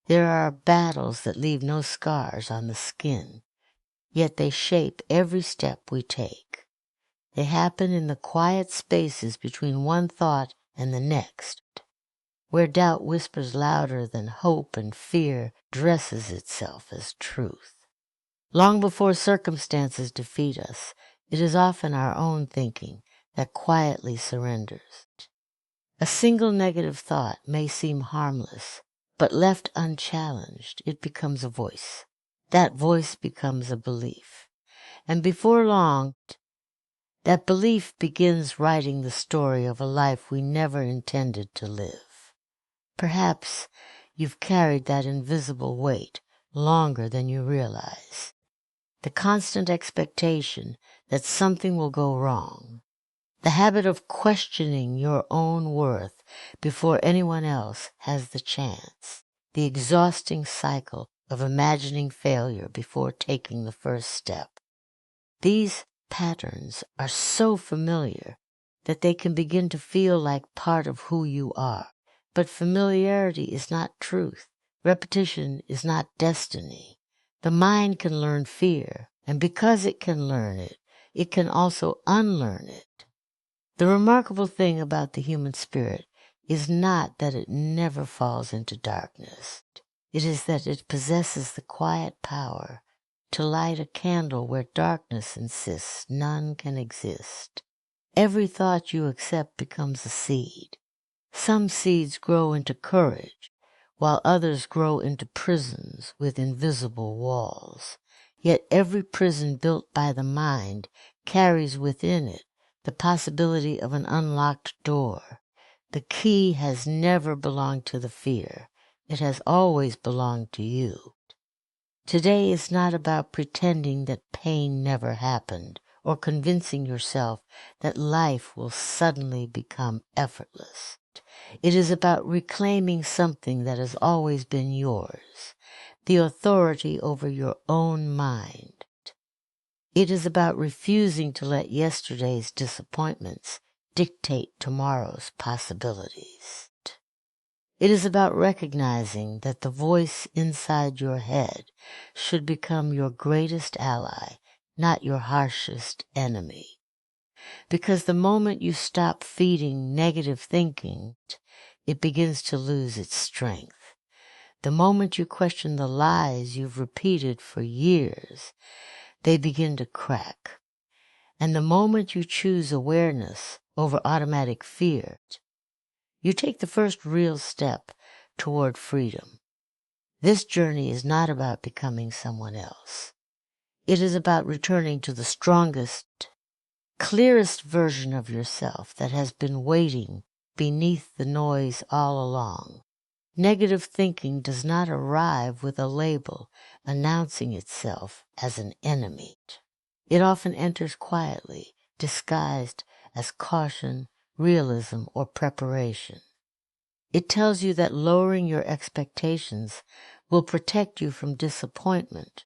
There are battles that leave no scars on the skin, yet they shape every step we take. They happen in the quiet spaces between one thought and the next, where doubt whispers louder than hope and fear dresses itself as truth. Long before circumstances defeat us, it is often our own thinking that quietly surrenders. A single negative thought may seem harmless, but left unchallenged, it becomes a voice. That voice becomes a belief. And before long, that belief begins writing the story of a life we never intended to live. Perhaps you've carried that invisible weight longer than you realize. The constant expectation that something will go wrong. The habit of questioning your own worth before anyone else has the chance. The exhausting cycle of imagining failure before taking the first step. These patterns are so familiar that they can begin to feel like part of who you are. But familiarity is not truth. Repetition is not destiny. The mind can learn fear, and because it can learn it, it can also unlearn it. The remarkable thing about the human spirit is not that it never falls into darkness. It is that it possesses the quiet power to light a candle where darkness insists none can exist. Every thought you accept becomes a seed. Some seeds grow into courage, while others grow into prisons with invisible walls. Yet every prison built by the mind carries within it the possibility of an unlocked door. The key has never belonged to the fear. It has always belonged to you. Today is not about pretending that pain never happened or convincing yourself that life will suddenly become effortless. It is about reclaiming something that has always been yours, the authority over your own mind. It is about refusing to let yesterday's disappointments dictate tomorrow's possibilities. It is about recognizing that the voice inside your head should become your greatest ally, not your harshest enemy. Because the moment you stop feeding negative thinking, it begins to lose its strength. The moment you question the lies you've repeated for years, they begin to crack. And the moment you choose awareness over automatic fear, you take the first real step toward freedom. This journey is not about becoming someone else. It is about returning to the strongest, clearest version of yourself that has been waiting beneath the noise all along. Negative thinking does not arrive with a label announcing itself as an enemy. It often enters quietly, disguised as caution, realism, or preparation. It tells you that lowering your expectations will protect you from disappointment,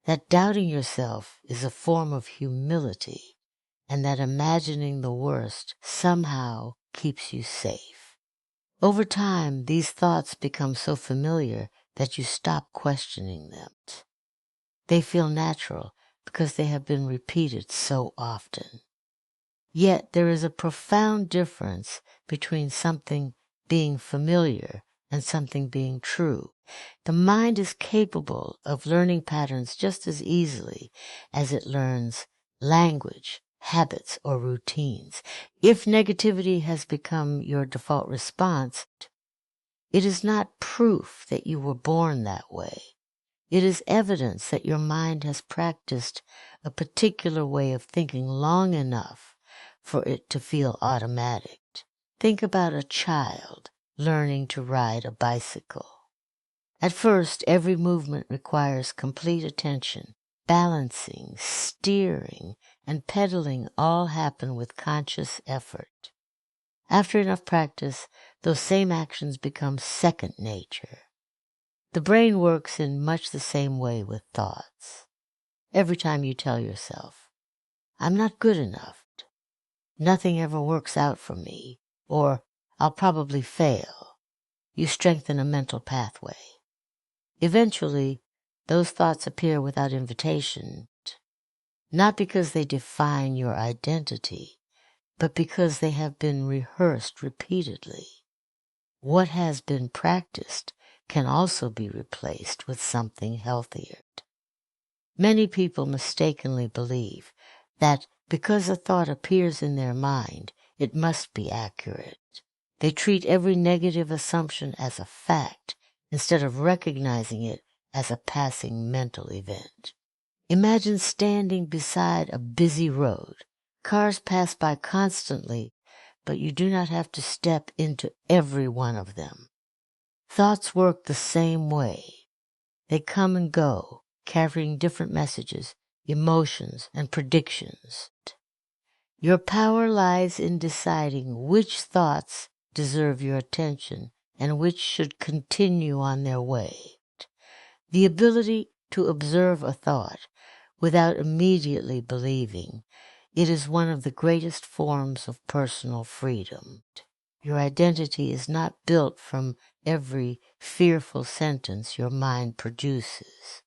that doubting yourself is a form of humility, and that imagining the worst somehow keeps you safe. Over time, these thoughts become so familiar that you stop questioning them. They feel natural because they have been repeated so often. Yet there is a profound difference between something being familiar and something being true. The mind is capable of learning patterns just as easily as it learns language, habits, or routines. If negativity has become your default response, it is not proof that you were born that way. It is evidence that your mind has practiced a particular way of thinking long enough for it to feel automatic. Think about a child learning to ride a bicycle. At first, every movement requires complete attention. Balancing, steering, and pedaling all happen with conscious effort. After enough practice, those same actions become second nature. The brain works in much the same way with thoughts. Every time you tell yourself, "I'm not good enough," "Nothing ever works out for me," or "I'll probably fail," you strengthen a mental pathway. Eventually, those thoughts appear without invitation, not because they define your identity, but because they have been rehearsed repeatedly. What has been practiced can also be replaced with something healthier. Many people mistakenly believe that because a thought appears in their mind, it must be accurate. They treat every negative assumption as a fact instead of recognizing it as a passing mental event. Imagine standing beside a busy road. Cars pass by constantly, but you do not have to step into every one of them. Thoughts work the same way. They come and go, carrying different messages, emotions, and predictions. Your power lies in deciding which thoughts deserve your attention and which should continue on their way. The ability to observe a thought without immediately believing it is one of the greatest forms of personal freedom. Your identity is not built from every fearful sentence your mind produces.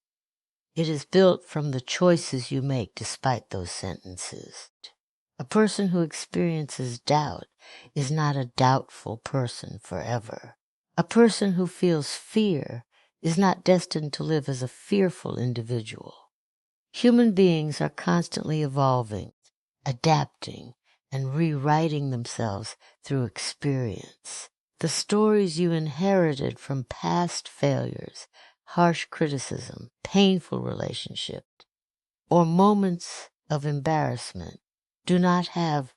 It is built from the choices you make despite those sentences. A person who experiences doubt is not a doubtful person forever. A person who feels fear is not destined to live as a fearful individual. Human beings are constantly evolving, adapting, and rewriting themselves through experience. The stories you inherited from past failures, harsh criticism, painful relationships, or moments of embarrassment do not have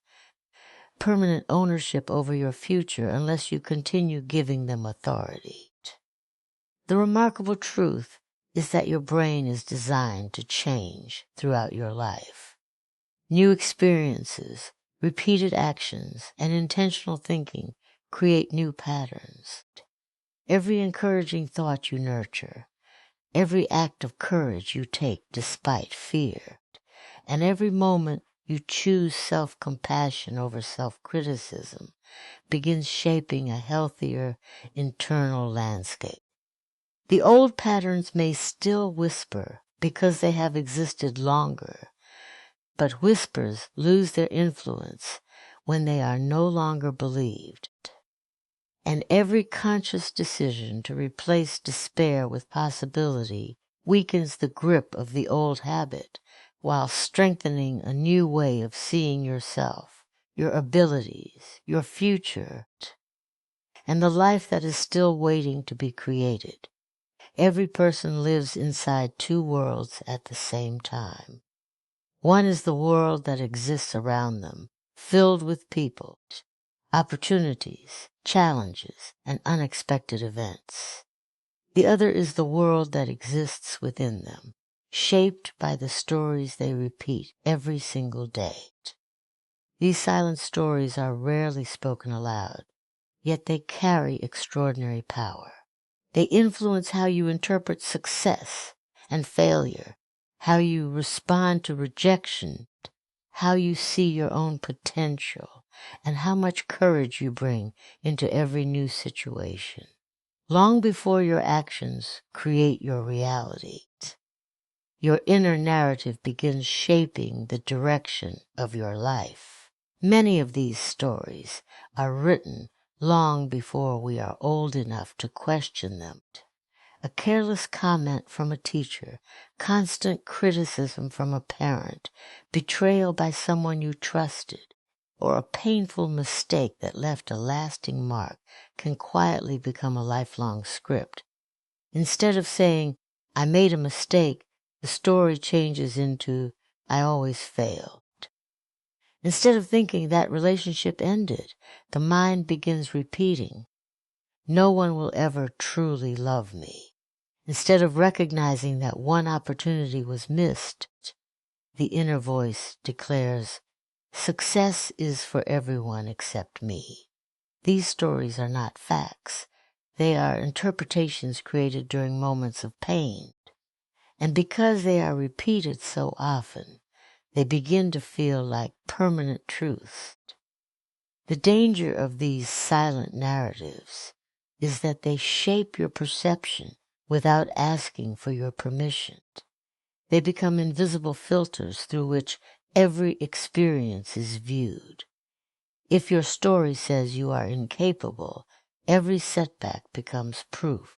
permanent ownership over your future unless you continue giving them authority. The remarkable truth is that your brain is designed to change throughout your life. New experiences, repeated actions, and intentional thinking create new patterns. Every encouraging thought you nurture, every act of courage you take despite fear, and every moment you choose self-compassion over self-criticism begins shaping a healthier internal landscape. The old patterns may still whisper because they have existed longer, but whispers lose their influence when they are no longer believed. And every conscious decision to replace despair with possibility weakens the grip of the old habit while strengthening a new way of seeing yourself, your abilities, your future, and the life that is still waiting to be created. Every person lives inside two worlds at the same time. One is the world that exists around them, filled with people, opportunities, challenges, and unexpected events. The other is the world that exists within them, shaped by the stories they repeat every single day. These silent stories are rarely spoken aloud, yet they carry extraordinary power. They influence how you interpret success and failure, how you respond to rejection, how you see your own potential, and how much courage you bring into every new situation. Long before your actions create your reality, your inner narrative begins shaping the direction of your life. Many of these stories are written long before we are old enough to question them. A careless comment from a teacher, constant criticism from a parent, betrayal by someone you trusted, or a painful mistake that left a lasting mark can quietly become a lifelong script. Instead of saying, "I made a mistake," the story changes into, "I always fail." Instead of thinking that relationship ended, the mind begins repeating, "No one will ever truly love me." Instead of recognizing that one opportunity was missed, the inner voice declares, "Success is for everyone except me." These stories are not facts. They are interpretations created during moments of pain. And because they are repeated so often, they begin to feel like permanent truths. The danger of these silent narratives is that they shape your perception without asking for your permission. They become invisible filters through which every experience is viewed. If your story says you are incapable, every setback becomes proof.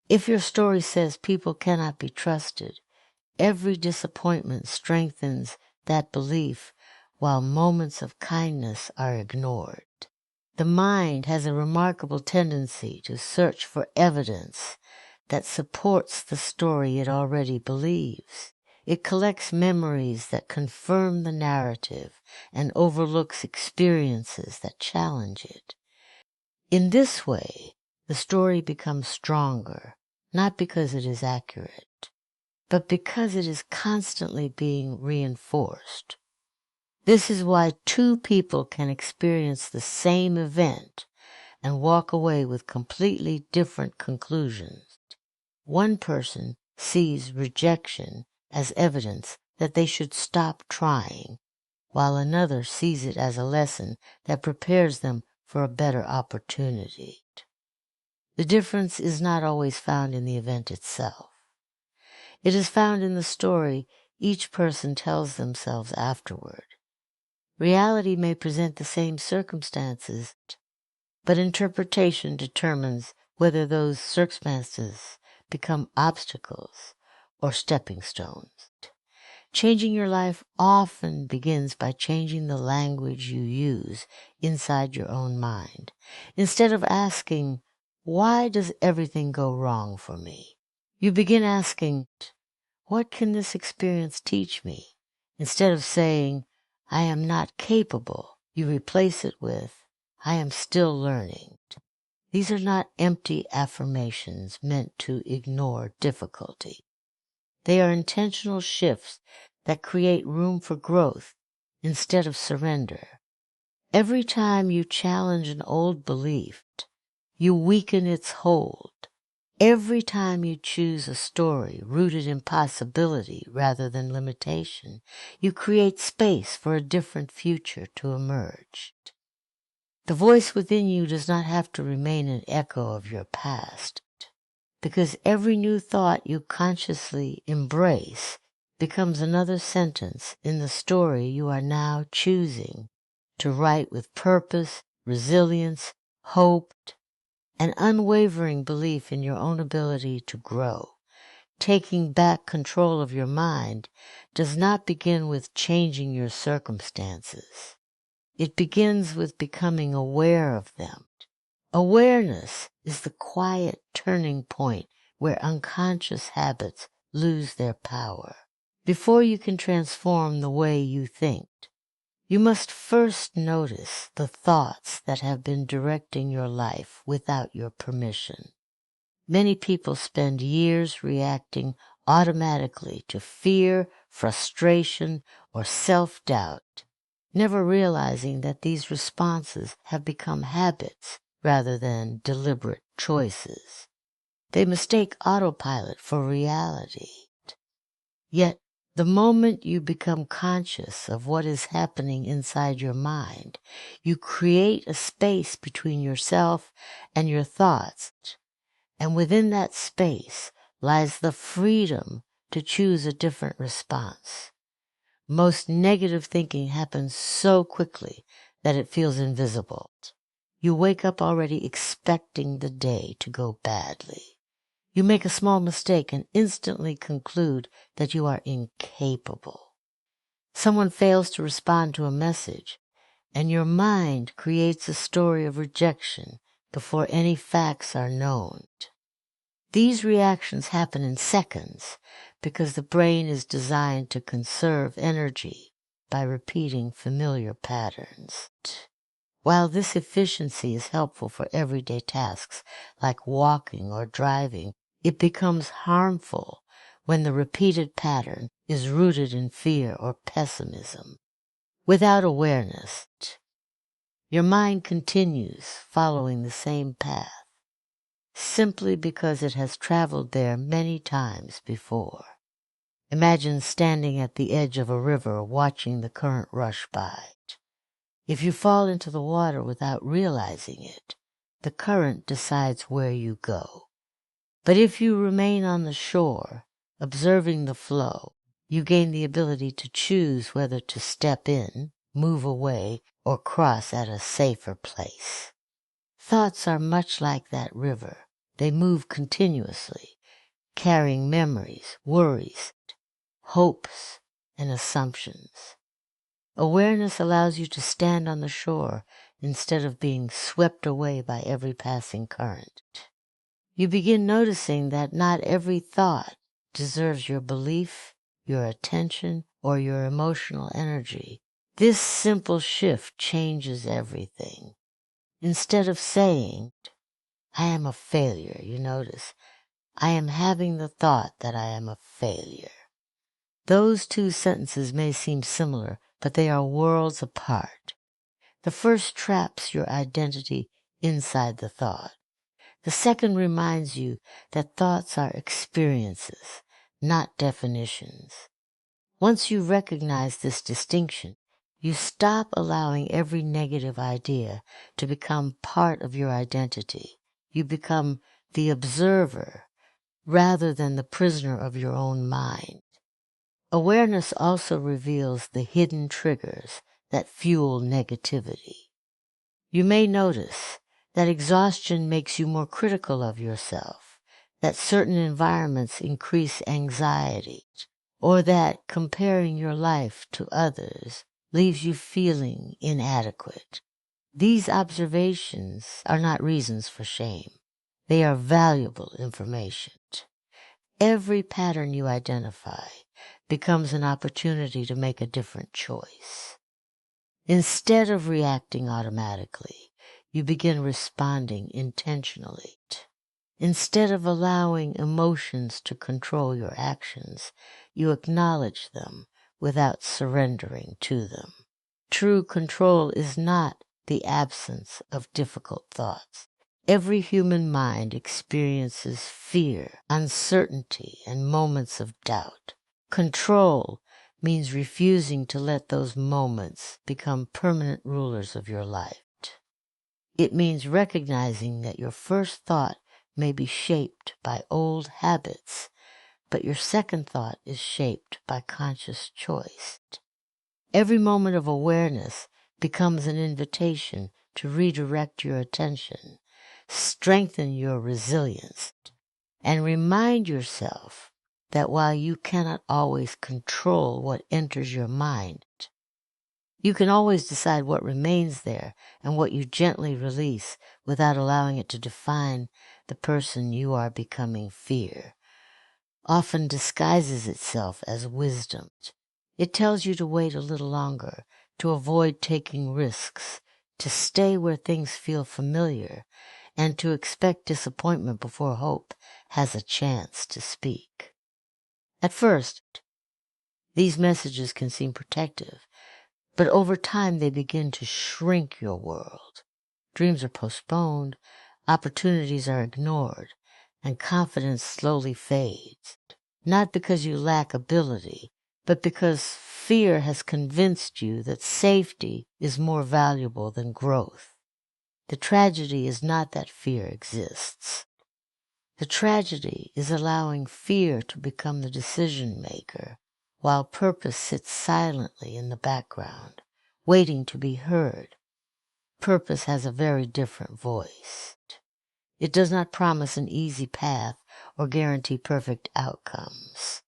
If your story says people cannot be trusted, every disappointment strengthens that belief, while moments of kindness are ignored. The mind has a remarkable tendency to search for evidence that supports the story it already believes. It collects memories that confirm the narrative and overlooks experiences that challenge it. In this way, the story becomes stronger, not because it is accurate, but because it is constantly being reinforced. This is why two people can experience the same event and walk away with completely different conclusions. One person sees rejection as evidence that they should stop trying, while another sees it as a lesson that prepares them for a better opportunity. The difference is not always found in the event itself. It is found in the story each person tells themselves afterward. Reality may present the same circumstances, but interpretation determines whether those circumstances become obstacles or stepping stones. Changing your life often begins by changing the language you use inside your own mind. Instead of asking, "Why does everything go wrong for me?" you begin asking, "What can this experience teach me?" Instead of saying, "I am not capable," you replace it with, "I am still learning." These are not empty affirmations meant to ignore difficulty. They are intentional shifts that create room for growth instead of surrender. Every time you challenge an old belief, you weaken its hold. Every time you choose a story rooted in possibility rather than limitation, you create space for a different future to emerge. The voice within you does not have to remain an echo of your past, because every new thought you consciously embrace becomes another sentence in the story you are now choosing to write with purpose, resilience, hope, an unwavering belief in your own ability to grow. Taking back control of your mind does not begin with changing your circumstances. It begins with becoming aware of them. Awareness is the quiet turning point where unconscious habits lose their power. Before you can transform the way you think, you must first notice the thoughts that have been directing your life without your permission. Many people spend years reacting automatically to fear, frustration, or self-doubt, never realizing that these responses have become habits rather than deliberate choices. They mistake autopilot for reality. Yet, the moment you become conscious of what is happening inside your mind, you create a space between yourself and your thoughts, and within that space lies the freedom to choose a different response. Most negative thinking happens so quickly that it feels invisible. You wake up already expecting the day to go badly. You make a small mistake and instantly conclude that you are incapable. Someone fails to respond to a message, and your mind creates a story of rejection before any facts are known. These reactions happen in seconds because the brain is designed to conserve energy by repeating familiar patterns. While this efficiency is helpful for everyday tasks like walking or driving, it becomes harmful when the repeated pattern is rooted in fear or pessimism. Without awareness, your mind continues following the same path, simply because it has traveled there many times before. Imagine standing at the edge of a river watching the current rush by. If you fall into the water without realizing it, the current decides where you go. But if you remain on the shore, observing the flow, you gain the ability to choose whether to step in, move away, or cross at a safer place. Thoughts are much like that river. They move continuously, carrying memories, worries, hopes, and assumptions. Awareness allows you to stand on the shore instead of being swept away by every passing current. You begin noticing that not every thought deserves your belief, your attention, or your emotional energy. This simple shift changes everything. Instead of saying, I am a failure, you notice, I am having the thought that I am a failure. Those two sentences may seem similar, but they are worlds apart. The first traps your identity inside the thought. The second reminds you that thoughts are experiences, not definitions. Once you recognize this distinction, you stop allowing every negative idea to become part of your identity. You become the observer rather than the prisoner of your own mind. Awareness also reveals the hidden triggers that fuel negativity. You may notice that exhaustion makes you more critical of yourself, that certain environments increase anxiety, or that comparing your life to others leaves you feeling inadequate. These observations are not reasons for shame. They are valuable information. Every pattern you identify becomes an opportunity to make a different choice. Instead of reacting automatically, you begin responding intentionally. Instead of allowing emotions to control your actions, you acknowledge them without surrendering to them. True control is not the absence of difficult thoughts. Every human mind experiences fear, uncertainty, and moments of doubt. Control means refusing to let those moments become permanent rulers of your life. It means recognizing that your first thought may be shaped by old habits, but your second thought is shaped by conscious choice. Every moment of awareness becomes an invitation to redirect your attention, strengthen your resilience, and remind yourself that while you cannot always control what enters your mind, you can always decide what remains there and what you gently release without allowing it to define the person you are becoming. Fear often disguises itself as wisdom. It tells you to wait a little longer, to avoid taking risks, to stay where things feel familiar, and to expect disappointment before hope has a chance to speak. At first, these messages can seem protective, but over time they begin to shrink your world. Dreams are postponed, opportunities are ignored, and confidence slowly fades. Not because you lack ability, but because fear has convinced you that safety is more valuable than growth. The tragedy is not that fear exists. The tragedy is allowing fear to become the decision maker, while purpose sits silently in the background, waiting to be heard. Purpose has a very different voice. It does not promise an easy path or guarantee perfect outcomes.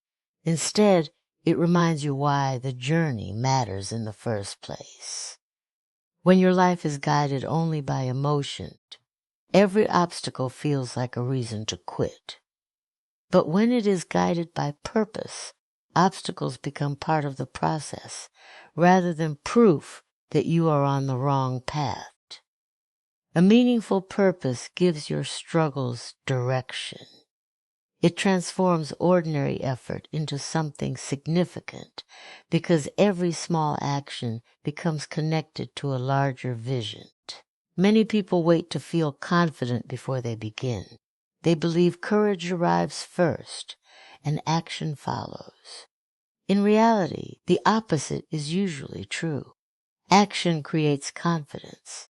Instead, it reminds you why the journey matters in the first place. When your life is guided only by emotion, every obstacle feels like a reason to quit. But when it is guided by purpose, obstacles become part of the process rather than proof that you are on the wrong path. A meaningful purpose gives your struggles direction. It transforms ordinary effort into something significant because every small action becomes connected to a larger vision. Many people wait to feel confident before they begin. They believe courage arrives first and action follows. In reality, the opposite is usually true. Action creates confidence.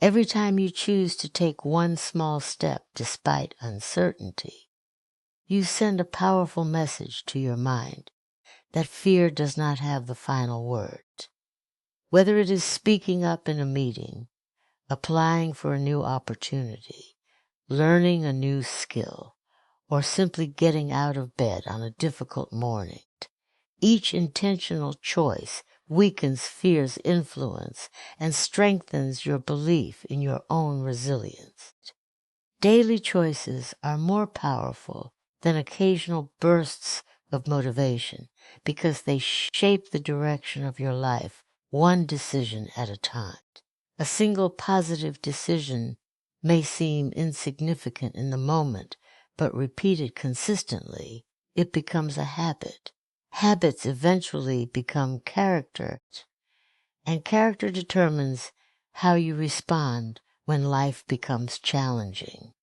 Every time you choose to take one small step despite uncertainty, you send a powerful message to your mind that fear does not have the final word. Whether it is speaking up in a meeting, applying for a new opportunity, learning a new skill, or simply getting out of bed on a difficult morning, each intentional choice weakens fear's influence and strengthens your belief in your own resilience. Daily choices are more powerful than occasional bursts of motivation because they shape the direction of your life one decision at a time. A single positive decision may seem insignificant in the moment, but repeated consistently, it becomes a habit. Habits eventually become character, and character determines how you respond when life becomes challenging.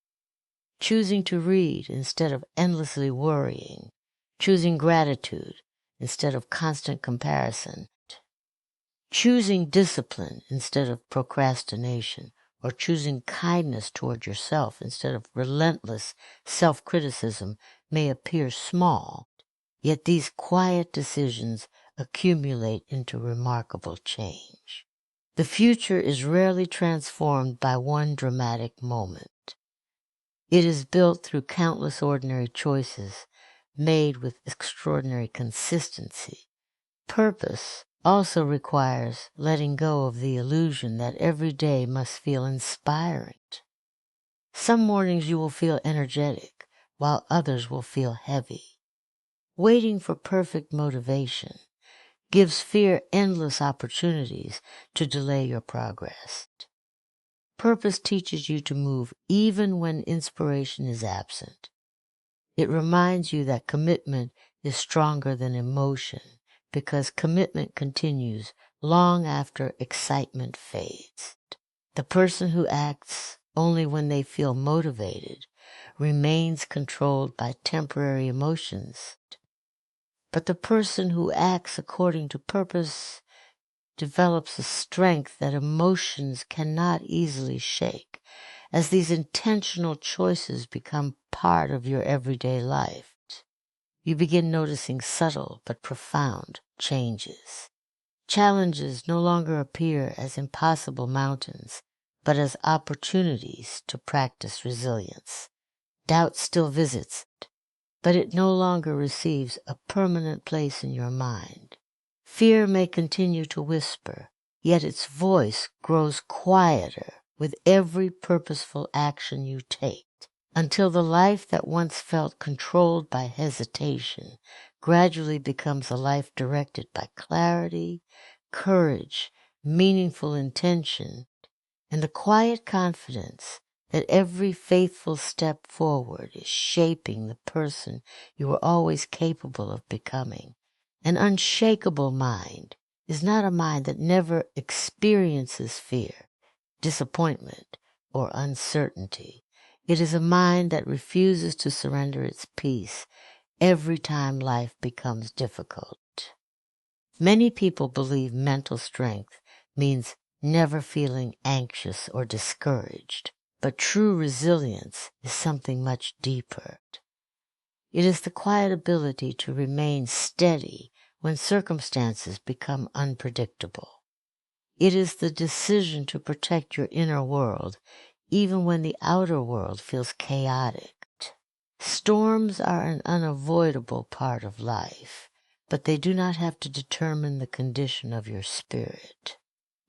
Choosing to read instead of endlessly worrying, choosing gratitude instead of constant comparison, choosing discipline instead of procrastination, or choosing kindness toward yourself instead of relentless self-criticism may appear small, yet these quiet decisions accumulate into remarkable change. The future is rarely transformed by one dramatic moment. It is built through countless ordinary choices made with extraordinary consistency. Purpose also requires letting go of the illusion that every day must feel inspiring. Some mornings you will feel energetic, while others will feel heavy. Waiting for perfect motivation gives fear endless opportunities to delay your progress. Purpose teaches you to move even when inspiration is absent. It reminds you that commitment is stronger than emotion because commitment continues long after excitement fades. The person who acts only when they feel motivated remains controlled by temporary emotions. But the person who acts according to purpose develops a strength that emotions cannot easily shake, as these intentional choices become part of your everyday life. You begin noticing subtle but profound changes. Challenges no longer appear as impossible mountains, but as opportunities to practice resilience. Doubt still visits, but it no longer receives a permanent place in your mind. Fear may continue to whisper, yet its voice grows quieter with every purposeful action you take, until the life that once felt controlled by hesitation gradually becomes a life directed by clarity, courage, meaningful intention, and the quiet confidence that every faithful step forward is shaping the person you were always capable of becoming. An unshakable mind is not a mind that never experiences fear, disappointment, or uncertainty. It is a mind that refuses to surrender its peace every time life becomes difficult. Many people believe mental strength means never feeling anxious or discouraged, but true resilience is something much deeper. It is the quiet ability to remain steady when circumstances become unpredictable. It is the decision to protect your inner world even when the outer world feels chaotic. Storms are an unavoidable part of life, but they do not have to determine the condition of your spirit.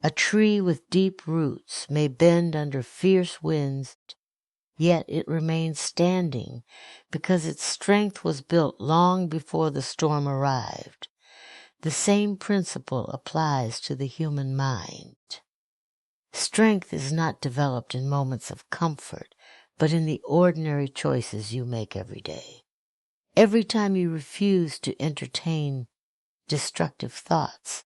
A tree with deep roots may bend under fierce winds, yet it remains standing because its strength was built long before the storm arrived. The same principle applies to the human mind. Strength is not developed in moments of comfort, but in the ordinary choices you make every day. Every time you refuse to entertain destructive thoughts,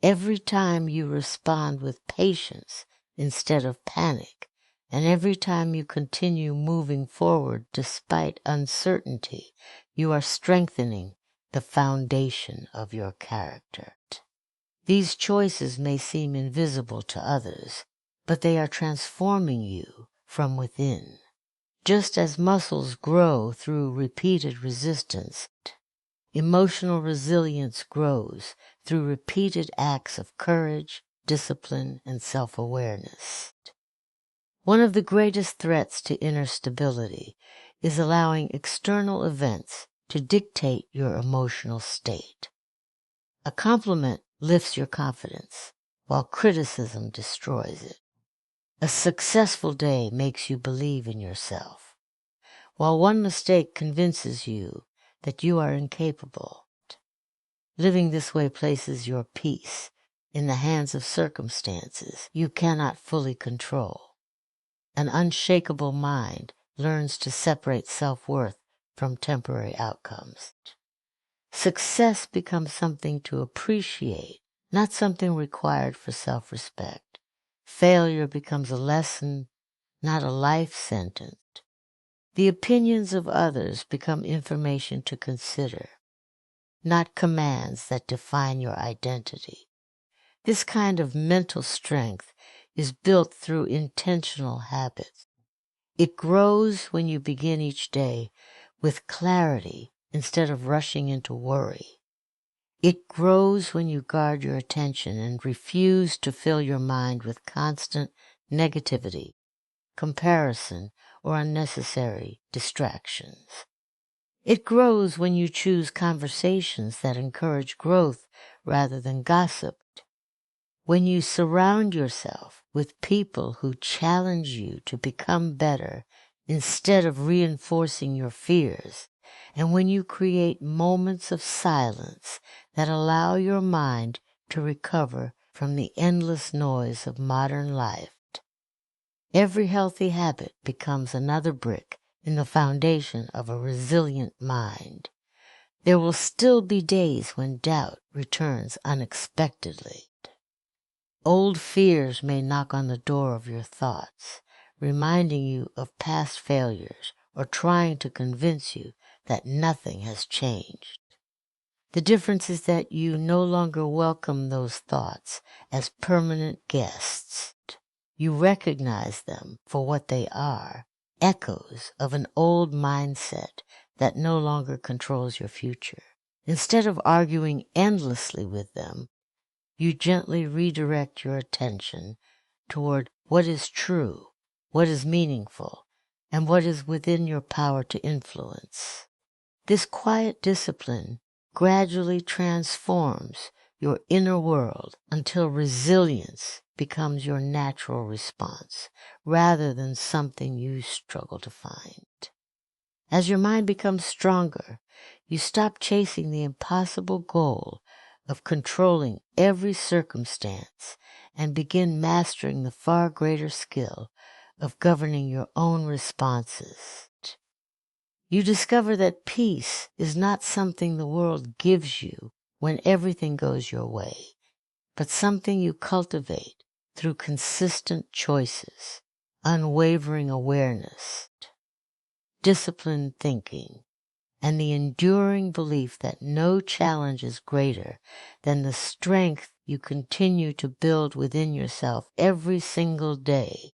every time you respond with patience instead of panic, and every time you continue moving forward despite uncertainty, you are strengthening the foundation of your character. These choices may seem invisible to others, but they are transforming you from within. Just as muscles grow through repeated resistance, emotional resilience grows through repeated acts of courage, discipline, and self-awareness. One of the greatest threats to inner stability is allowing external events to dictate your emotional state. A compliment lifts your confidence, while criticism destroys it. A successful day makes you believe in yourself, while one mistake convinces you that you are incapable. Living this way places your peace in the hands of circumstances you cannot fully control. An unshakable mind learns to separate self-worth from temporary outcomes. Success becomes something to appreciate, not something required for self-respect. Failure becomes a lesson, not a life sentence. The opinions of others become information to consider, not commands that define your identity. This kind of mental strength is built through intentional habits. It grows when you begin each day with clarity instead of rushing into worry. It grows when you guard your attention and refuse to fill your mind with constant negativity, comparison, or unnecessary distractions. It grows when you choose conversations that encourage growth rather than gossip. When you surround yourself with people who challenge you to become better instead of reinforcing your fears, and when you create moments of silence that allow your mind to recover from the endless noise of modern life, every healthy habit becomes another brick in the foundation of a resilient mind. There will still be days when doubt returns unexpectedly. Old fears may knock on the door of your thoughts, reminding you of past failures or trying to convince you that nothing has changed. The difference is that you no longer welcome those thoughts as permanent guests. You recognize them for what they are, echoes of an old mindset that no longer controls your future. Instead of arguing endlessly with them, you gently redirect your attention toward what is true, what is meaningful, and what is within your power to influence. This quiet discipline gradually transforms your inner world until resilience becomes your natural response rather than something you struggle to find. As your mind becomes stronger, you stop chasing the impossible goal of controlling every circumstance and begin mastering the far greater skill of governing your own responses. You discover that peace is not something the world gives you when everything goes your way, but something you cultivate through consistent choices, unwavering awareness, disciplined thinking, and the enduring belief that no challenge is greater than the strength you continue to build within yourself every single day.